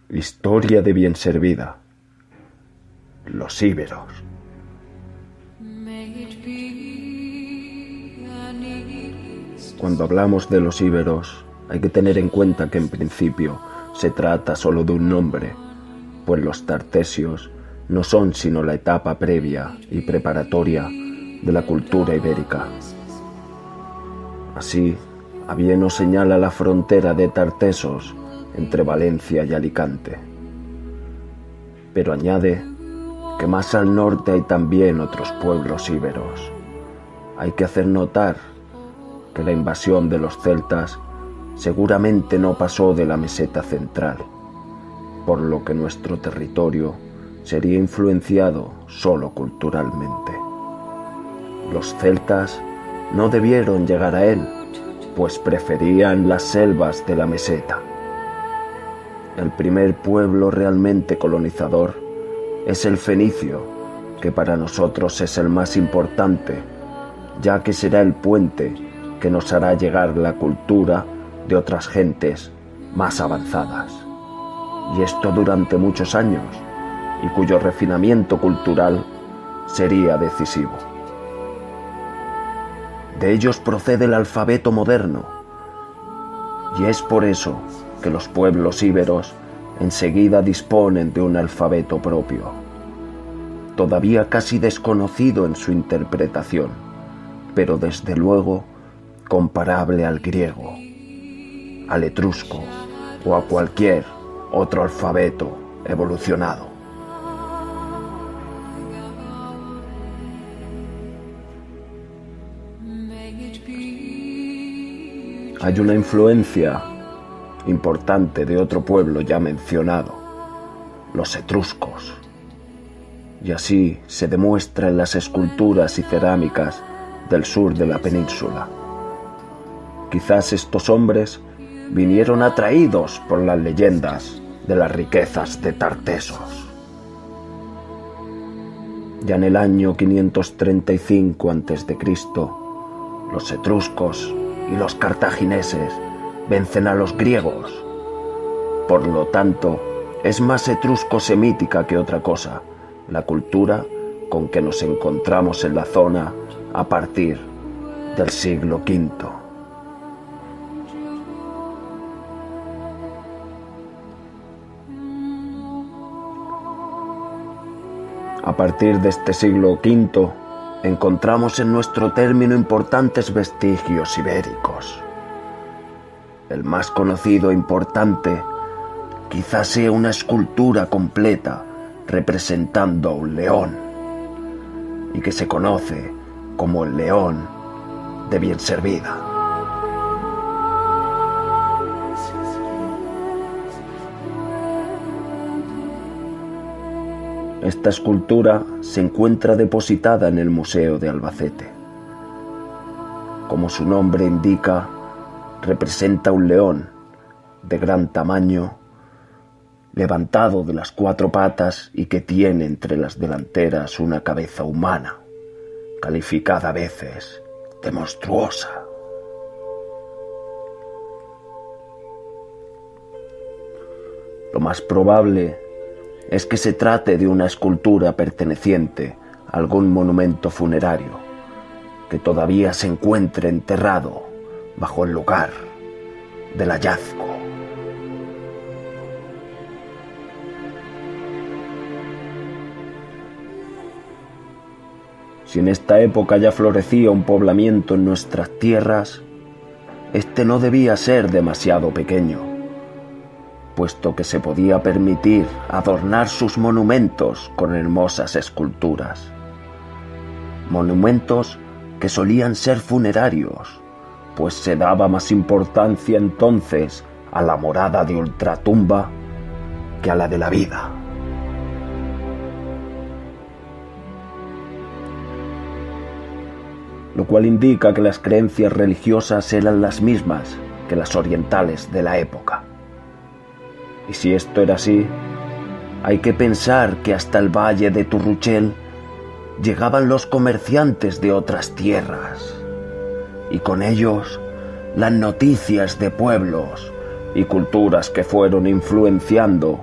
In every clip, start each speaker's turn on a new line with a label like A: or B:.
A: Historia de bien servida. Los íberos. Cuando hablamos de los íberos, hay que tener en cuenta que en principio se trata solo de un nombre, pues los tartesios no son sino la etapa previa y preparatoria de la cultura ibérica. Así, a bien nos señala la frontera de Tartesos entre Valencia y Alicante. Pero añade que más al norte hay también otros pueblos íberos. Hay que hacer notar que la invasión de los celtas seguramente no pasó de la meseta central, por lo que nuestro territorio sería influenciado solo culturalmente. Los celtas no debieron llegar a él, pues preferían las selvas de la meseta. El primer pueblo realmente colonizador es el fenicio, que para nosotros es el más importante, ya que será el puente que nos hará llegar la cultura de otras gentes más avanzadas. Y esto durante muchos años, y cuyo refinamiento cultural sería decisivo. De ellos procede el alfabeto moderno, y es por eso que los pueblos íberos enseguida disponen de un alfabeto propio, todavía casi desconocido en su interpretación, pero desde luego comparable al griego, al etrusco o a cualquier otro alfabeto evolucionado. Hay una influencia importante de otro pueblo ya mencionado, los etruscos, y así se demuestra en las esculturas y cerámicas del sur de la península. Quizás estos hombres vinieron atraídos por las leyendas de las riquezas de Tartesos. Ya en el año 535 a.C., los etruscos y los cartagineses vencen a los griegos. Por lo tanto, es más etrusco-semítica que otra cosa la cultura con que nos encontramos en la zona a partir del siglo V. A partir de este siglo V, encontramos en nuestro término importantes vestigios ibéricos. El más conocido e importante quizás sea una escultura completa representando a un león, y que se conoce como el león de bien servida. Esta escultura se encuentra depositada en el Museo de Albacete. Como su nombre indica, representa un león de gran tamaño, levantado de las cuatro patas y que tiene entre las delanteras una cabeza humana, calificada a veces de monstruosa. Lo más probable es que se trate de una escultura perteneciente a algún monumento funerario que todavía se encuentre enterrado bajo el lugar del hallazgo. Si en esta época ya florecía un poblamiento en nuestras tierras, este no debía ser demasiado pequeño, puesto que se podía permitir adornar sus monumentos con hermosas esculturas. Monumentos que solían ser funerarios, pues se daba más importancia entonces a la morada de ultratumba que a la de la vida. Lo cual indica que las creencias religiosas eran las mismas que las orientales de la época. Y si esto era así, hay que pensar que hasta el valle de Turruchel llegaban los comerciantes de otras tierras, y con ellos las noticias de pueblos y culturas que fueron influenciando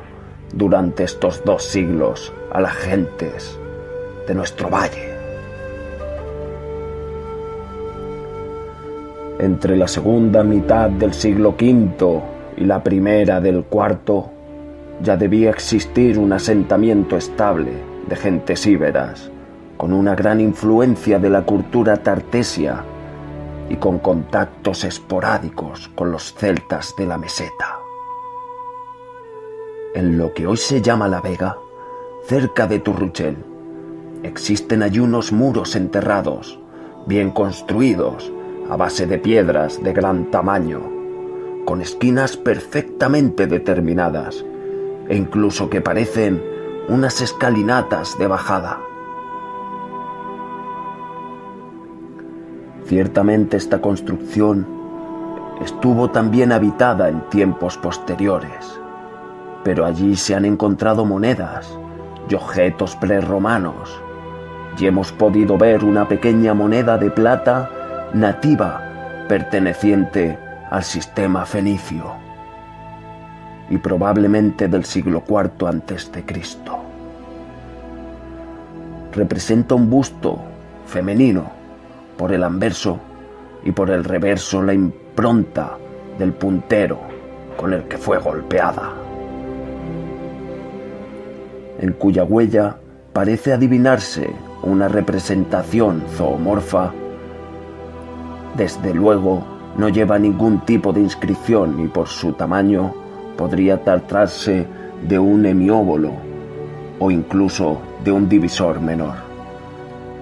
A: durante estos 2 siglos a las gentes de nuestro valle. Entre la segunda mitad del siglo V y la primera del IV ya debía existir un asentamiento estable de gentes íberas, con una gran influencia de la cultura tartesia y con contactos esporádicos con los celtas de la meseta. En lo que hoy se llama La Vega, cerca de Turruchel, existen allí unos muros enterrados, bien construidos, a base de piedras de gran tamaño, con esquinas perfectamente determinadas, e incluso que parecen unas escalinatas de bajada. Ciertamente esta construcción estuvo también habitada en tiempos posteriores, pero allí se han encontrado monedas y objetos prerromanos, y hemos podido ver una pequeña moneda de plata nativa perteneciente al sistema fenicio y probablemente del siglo IV a.C. Representa un busto femenino por el anverso y por el reverso la impronta del puntero con el que fue golpeada, en cuya huella parece adivinarse una representación zoomorfa. Desde luego no lleva ningún tipo de inscripción y por su tamaño podría tratarse de un hemióbolo o incluso de un divisor menor,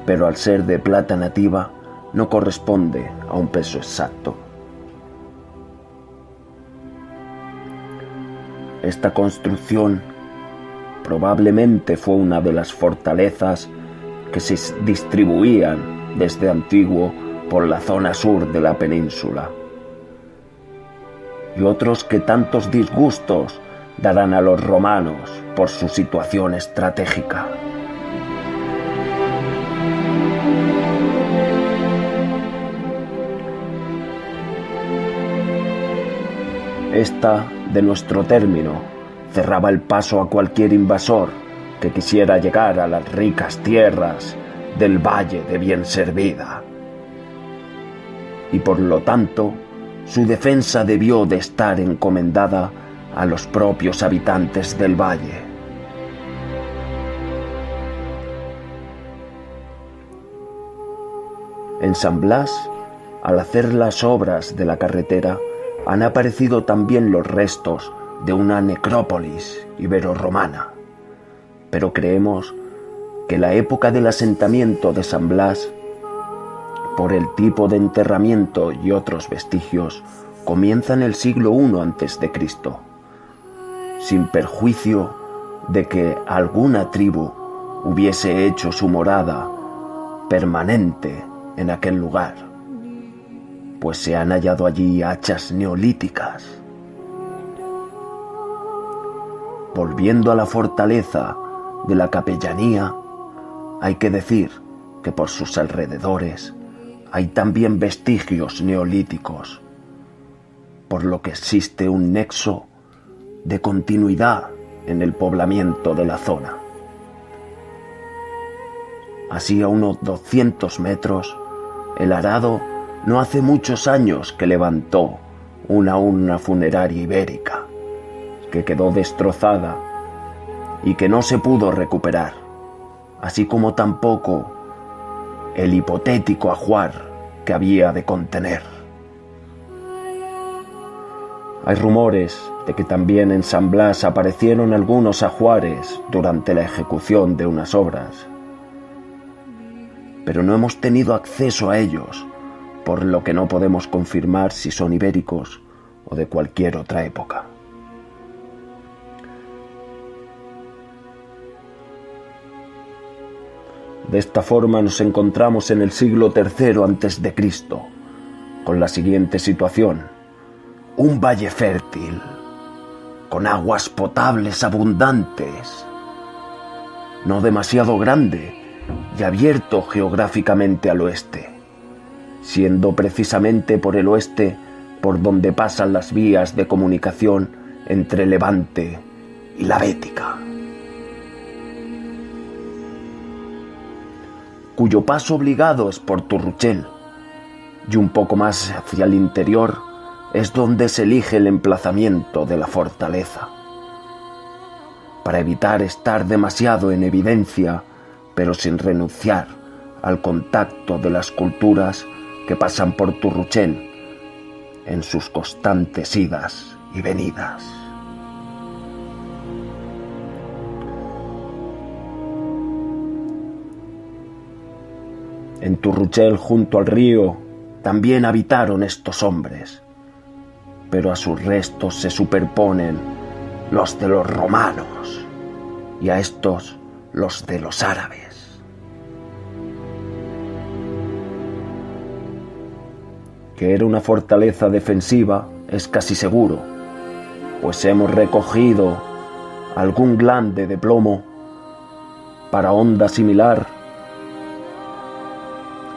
A: pero al ser de plata nativa no corresponde a un peso exacto. Esta construcción probablemente fue una de las fortalezas que se distribuían desde antiguo por la zona sur de la península, y otros que tantos disgustos darán a los romanos por su situación estratégica. Esta, de nuestro término, cerraba el paso a cualquier invasor que quisiera llegar a las ricas tierras del Valle de Bienservida, y por lo tanto su defensa debió de estar encomendada a los propios habitantes del valle. En San Blas, al hacer las obras de la carretera, han aparecido también los restos de una necrópolis ibero-romana, pero creemos que la época del asentamiento de San Blas, por el tipo de enterramiento y otros vestigios, comienza en el siglo I a.C., sin perjuicio de que alguna tribu hubiese hecho su morada permanente en aquel lugar, pues se han hallado allí hachas neolíticas. Volviendo a la fortaleza de la capellanía, hay que decir que por sus alrededores hay también vestigios neolíticos, por lo que existe un nexo de continuidad en el poblamiento de la zona. Así, a unos 200 metros, el arado no hace muchos años que levantó una urna funeraria ibérica, que quedó destrozada y que no se pudo recuperar, así como tampoco el hipotético ajuar que había de contener. Hay rumores de que también en San Blas aparecieron algunos ajuares durante la ejecución de unas obras, pero no hemos tenido acceso a ellos, por lo que no podemos confirmar si son ibéricos o de cualquier otra época. De esta forma nos encontramos en el siglo III a.C., con la siguiente situación: un valle fértil, con aguas potables abundantes, no demasiado grande y abierto geográficamente al oeste, siendo precisamente por el oeste por donde pasan las vías de comunicación entre Levante y la Bética, cuyo paso obligado es por Turruchel, y un poco más hacia el interior es donde se elige el emplazamiento de la fortaleza, para evitar estar demasiado en evidencia, pero sin renunciar al contacto de las culturas que pasan por Turruchel en sus constantes idas y venidas. En Turruchel, junto al río, también habitaron estos hombres, pero a sus restos se superponen los de los romanos y a estos los de los árabes. Que era una fortaleza defensiva es casi seguro, pues hemos recogido algún glande de plomo para onda similar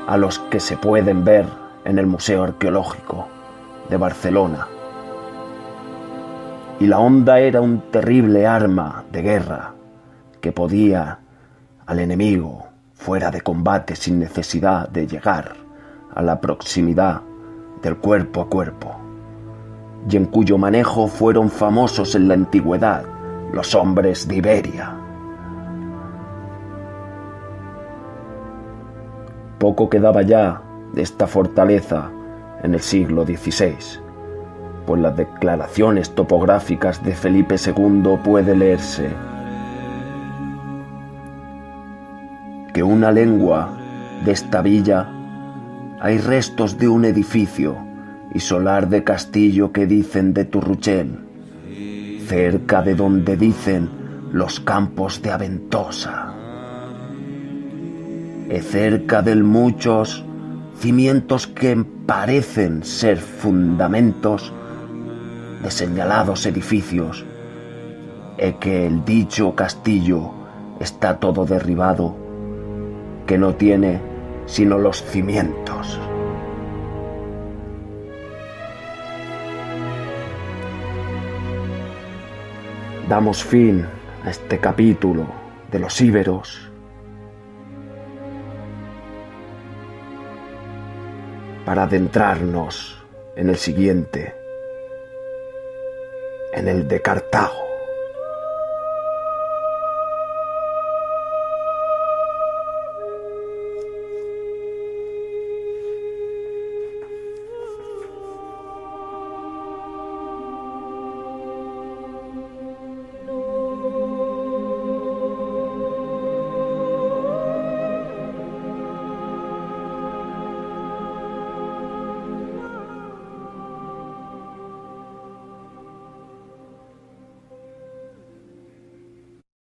A: a los que se pueden ver en el Museo Arqueológico de Barcelona. Y la honda era un terrible arma de guerra que podía al enemigo fuera de combate sin necesidad de llegar a la proximidad del cuerpo a cuerpo, y en cuyo manejo fueron famosos en la antigüedad los hombres de Iberia. Poco quedaba ya de esta fortaleza en el siglo XVI, pues las declaraciones topográficas de Felipe II puede leerse que una lengua de esta villa hay restos de un edificio y solar de castillo que dicen de Turruchel, cerca de donde dicen los campos de Aventosa, y cerca del muchos cimientos que parecen ser fundamentos de señalados edificios, y que el dicho castillo está todo derribado, que no tiene sino los cimientos. Damos fin a este capítulo de los íberos para adentrarnos en el siguiente, en el de Cartago.